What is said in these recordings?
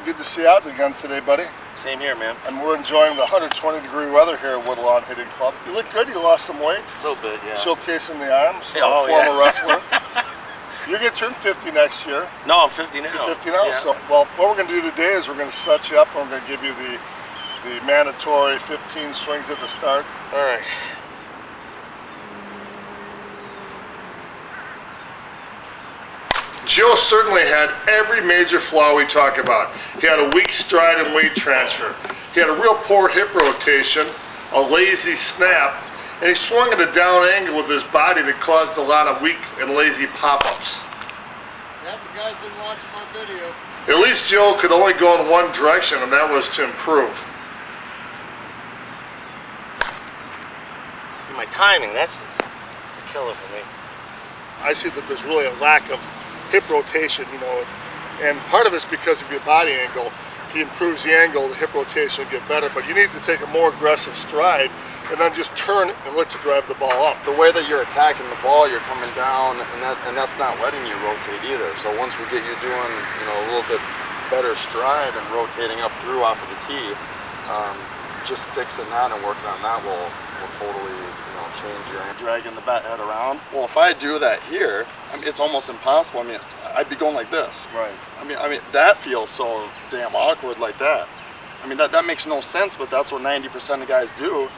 good to see you out again today, buddy. Same here, man. And we're enjoying the 120-degree weather here at Woodlawn Hitting Club. You look good. You lost some weight. A little bit, yeah. Showcasing the arms. Oh, former wrestler. You're going to turn 50 next year. No, I'm 50 now. You're 50 now. Yeah. So, well, what we're going to do today is we're going to set you up and we're going to give you the mandatory 15 swings at the start. All right. Joe certainly had every major flaw we talk about. He had a weak stride and weight transfer. He had a real poor hip rotation, a lazy snap, and he swung at a down angle with his body that caused a lot of weak and lazy pop-ups. Yeah, the guy's been watching my video. At least Joe could only go in one direction, and that was to improve. See, my timing, that's the killer for me. I see that there's really a lack of hip rotation, you know, and part of it's because of your body angle. If he improves the angle, the hip rotation will get better, but you need to take a more aggressive stride and then just turn and let you drive the ball up. The way that you're attacking the ball, you're coming down, and that's not letting you rotate either. So once we get you doing, you know, a little bit better stride and rotating up through off of the tee, just fixing that and working on that will totally, you know, change your dragging the bat head around. Well, if I do that here, I mean, it's almost impossible. I mean, I'd be going like this. Right. I mean, that feels so damn awkward like that. I mean, that makes no sense, but that's what 90% of guys do.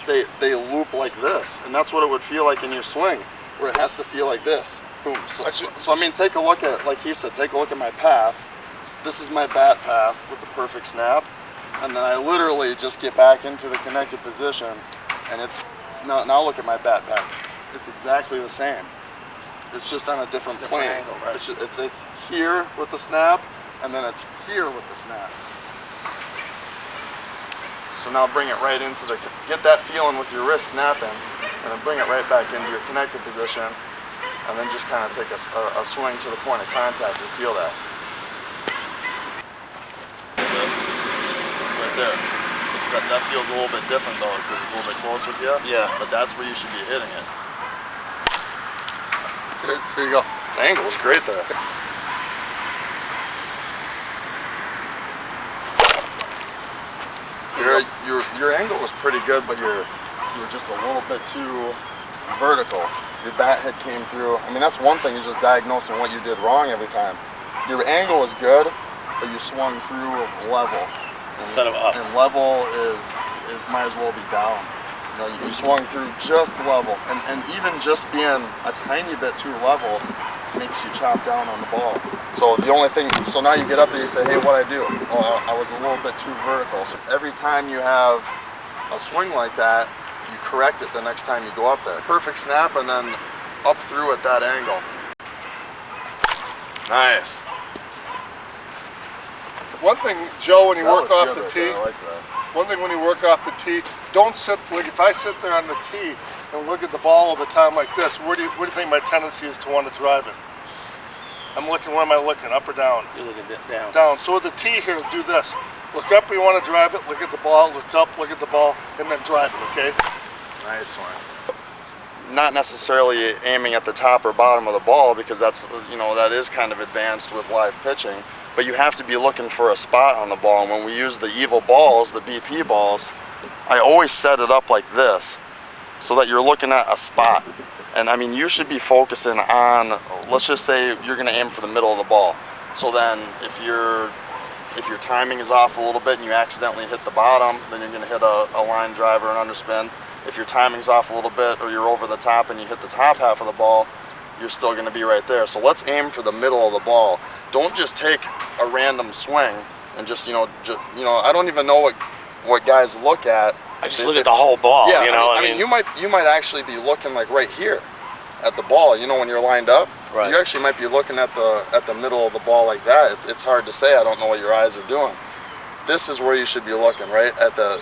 They loop like this, and that's what it would feel like in your swing, where it has to feel like this. Boom. So I mean, take a look at, like he said, take a look at my path. This is my bat path with the perfect snap, and then I literally just get back into the connected position, and it's now look at my bat path. It's exactly the same. It's just on a different plane. Angle, right? It's here with the snap, and then it's here with the snap. So now bring it right into get that feeling with your wrist snapping, and then bring it right back into your connected position, and then just kind of take a swing to the point of contact and feel that. Right there. That feels a little bit different though, because it's a little bit closer to you. Yeah. But that's where you should be hitting it. Here you go. This angle is great there. Your angle was pretty good, but you were just a little bit too vertical. Your bat head came through. I mean, that's one thing, is just diagnosing what you did wrong every time. Your angle was good, but you swung through level. Instead of up. And level it might as well be down. You know, you swung through just level, and even just being a tiny bit too level makes you chop down on the ball. So the only thing, so now you get up there, you say, hey, what'd I do? Oh, I was a little bit too vertical. So every time you have a swing like that, you correct it the next time you go up there. Perfect snap, and then up through at that angle. Nice. One thing, Joe, when you work off the right tee, there. I like that. one thing when you work off the tee, don't sit, like if I sit there on the tee and look at the ball all the time like this, where do you think my tendency is to want to drive it? I'm looking, where am I looking, up or down? You're looking down. Down. So with the tee here, do this. Look up where you want to drive it, look at the ball, look up, look at the ball, and then drive it, okay? Nice one. Not necessarily aiming at the top or bottom of the ball, because that's, you know, that is kind of advanced with live pitching. But you have to be looking for a spot on the ball. And when we use the evil balls, the BP balls, I always set it up like this, so that you're looking at a spot. And I mean, you should be focusing on, let's just say you're gonna aim for the middle of the ball. So then if your timing is off a little bit and you accidentally hit the bottom, then you're gonna hit a line drive or an underspin. If your timing's off a little bit or you're over the top and you hit the top half of the ball, you're still gonna be right there. So let's aim for the middle of the ball. Don't just take a random swing and just, I don't even know what guys look at. I just look at the whole ball. Yeah, you know, I mean, you might actually be looking like right here at the ball. You know, when you're lined up, right. You actually might be looking at the middle of the ball like that. It's hard to say. I don't know what your eyes are doing. This is where you should be looking, right at the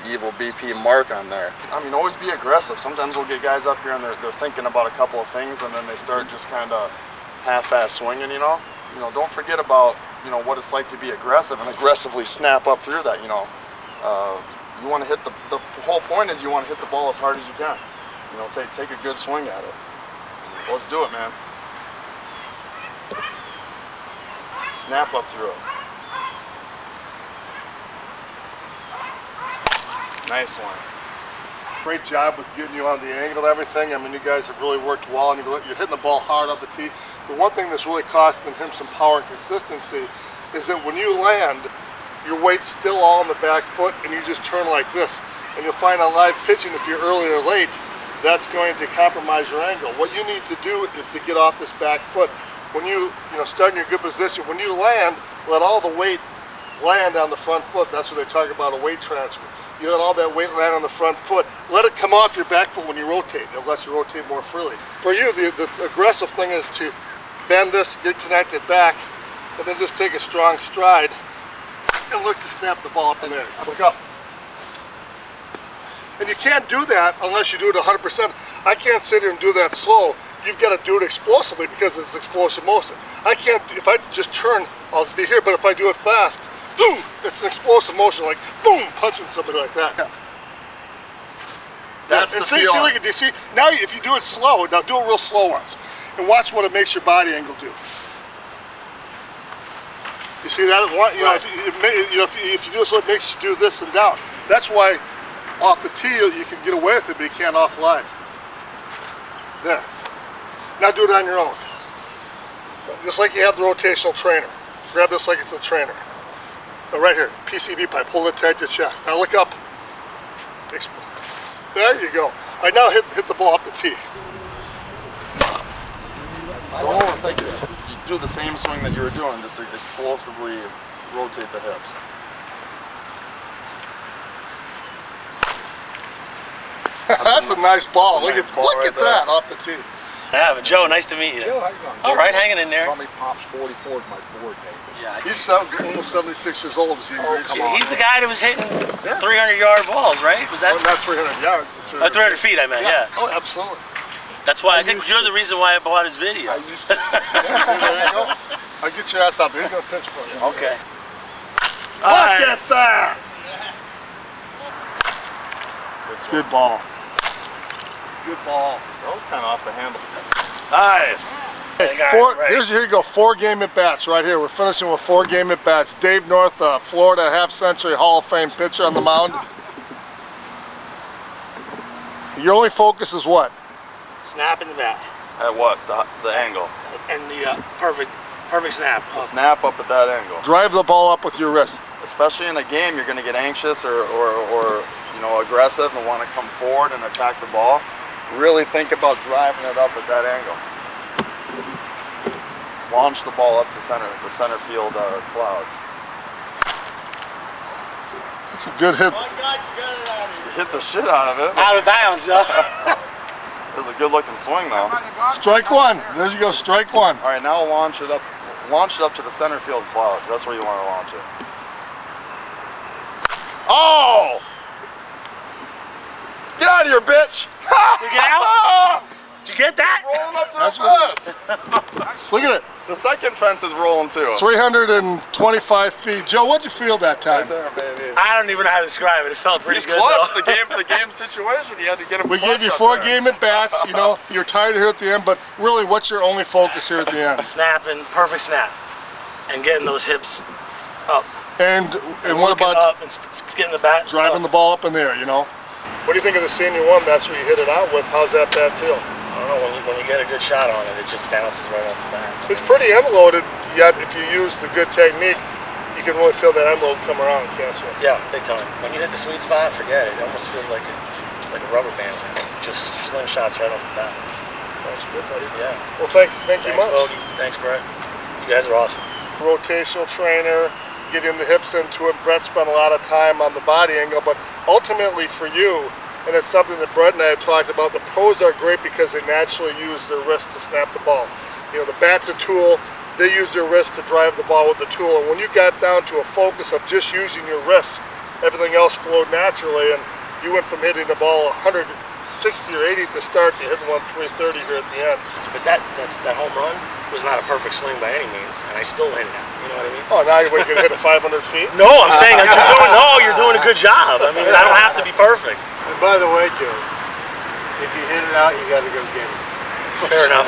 evil BP mark on there. I mean, always be aggressive. Sometimes we'll get guys up here and they're thinking about a couple of things, and then they start just kind of half-ass swinging. You know, don't forget about what it's like to be aggressive and aggressively snap up through that. You want to hit the whole point is you want to hit the ball as hard as you can. Take a good swing at it. Let's do it, man. Snap up through it. Nice one. Great job with getting you on the angle and everything. I mean, you guys have really worked well, and you're hitting the ball hard off the tee. But one thing that's really costing him some power and consistency is that when you land, your weight's still all on the back foot, and you just turn like this. And you'll find on live pitching, if you're early or late, that's going to compromise your angle. What you need to do is to get off this back foot. When you start in your good position, when you land, let all the weight land on the front foot. That's what they talk about, a weight transfer. You let all that weight land on the front foot. Let it come off your back foot when you rotate. It lets you rotate more freely. For you, the aggressive thing is to bend this, get connected back, and then just take a strong stride and look to snap the ball up in there. Look up. And you can't do that unless you do it 100%. I can't sit here and do that slow. You've got to do it explosively because it's explosive motion. I can't, if I just turn, I'll be here, but if I do it fast, boom, it's an explosive motion, like boom, punching somebody like that. Yeah. That's the see, look at this. See, now if you do it slow, now do it real slow once, and watch what it makes your body angle do. You see that? If you do it slow, it makes you do this and down. That's why off the tee you can get away with it, but you can't off line. There. Now do it on your own. Just like you have the rotational trainer. Grab this like it's a trainer. Now right here, PCV pipe, hold it tight to your chest. Now look up. There you go. All right, now hit the ball off the tee. Don't overthink it. Just do the same swing that you were doing, just to explosively rotate the hips. That's a nice ball. Look at that off the tee. Yeah, but Joe, nice to meet you. Joe, how you doing? All right, hanging in there. Call me Pops 44 is my board name. Yeah, He's almost 76 years old. Is he? he's the guy that was hitting 300-yard balls, right? Was that? Oh, not 300 yards. 300 feet, I meant. Yeah. Oh, absolutely. That's why I think you're the reason why I bought his video. I used to. Yeah, see, there you go. I'll get your ass out there. He's gonna pitch for you. Okay. Look at that. Good ball. Good ball. That was kind of off the handle. Nice. Hey, Here you go, 4 game at bats right here. We're finishing with 4 game at bats. Dave North, Florida half-century Hall of Fame pitcher on the mound. Your only focus is what? Snapping the bat. At what? The angle. And the perfect snap. The snap up at that angle. Drive the ball up with your wrist. Especially in a game, you're going to get anxious or aggressive and want to come forward and attack the ball. Really think about driving it up at that angle. Launch the ball up to the center field clouds. That's a good hit. My God, you got it out of here. You hit the shit out of it. Out of bounds, huh? It was a good looking swing though. Strike one. There you go, strike one. All right, now launch it up to the center field clouds. That's where you want to launch it. Oh! Get out of here, bitch! You get out? Did you get that? Rolling up to That's the what fence. Look at it. The second fence is rolling too. 325 feet. Joe, what'd you feel that time? Right there, baby. I don't even know how to describe it. It felt pretty He's good clutch. though. The game situation. You had to get him. We gave you 4 game at bats. You know, you're tired here at the end, but really, what's your only focus here at the end? Snapping, perfect snap, and getting those hips up. And what about up and getting the bat driving the ball up in there? You know. What do you think of the senior one? That's where you hit it out with. How's that bat feel? I don't know, when you get a good shot on it, it just bounces right off the bat. It's pretty unloaded. Yet, if you use the good technique, you can really feel that unload come around, can't you? Yeah, big time. When you hit the sweet spot, forget it. It almost feels like a rubber band. Just laying shots right off the bat. That's good, buddy. Yeah. Well, thank you much. Bogey. Thanks, Bret. You guys are awesome. Rotational trainer, getting the hips into it. Bret spent a lot of time on the body angle, but ultimately for you, and it's something that Bret and I have talked about, the pros are great because they naturally use their wrist to snap the ball. You know, the bat's a tool. They use their wrist to drive the ball with the tool, and when you got down to a focus of just using your wrist, everything else flowed naturally, and you went from hitting the ball 160 or 80 to start to hitting one 330 here at the end. But that home run was not a perfect swing by any means, and I still hit it out. You know what I mean? Oh, now you're going to hit it 500 feet? No, I'm saying you're doing a good job. I mean, I don't have to be perfect. And by the way, Joe, if you hit it out, you got to go get it. Fair enough.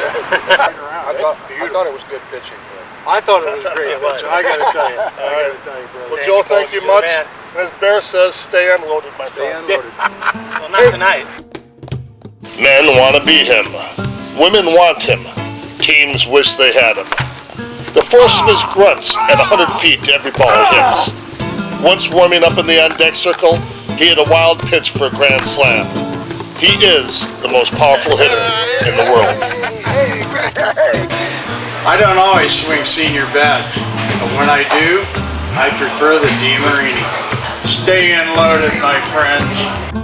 I thought it was good pitching. I thought it was great pitching. I got to tell you. Brother. Well, Joe, thank you much. Man. As Bear says, stay unloaded, my friend. Well, not tonight. Men want to be him. Women want him. Teams wish they had him. The force of his grunts at 100 feet to every ball he hits. Once warming up in the on-deck circle, he had a wild pitch for a grand slam. He is the most powerful hitter in the world. I don't always swing senior bats, but when I do, I prefer the DeMarini. Stay unloaded, my friends.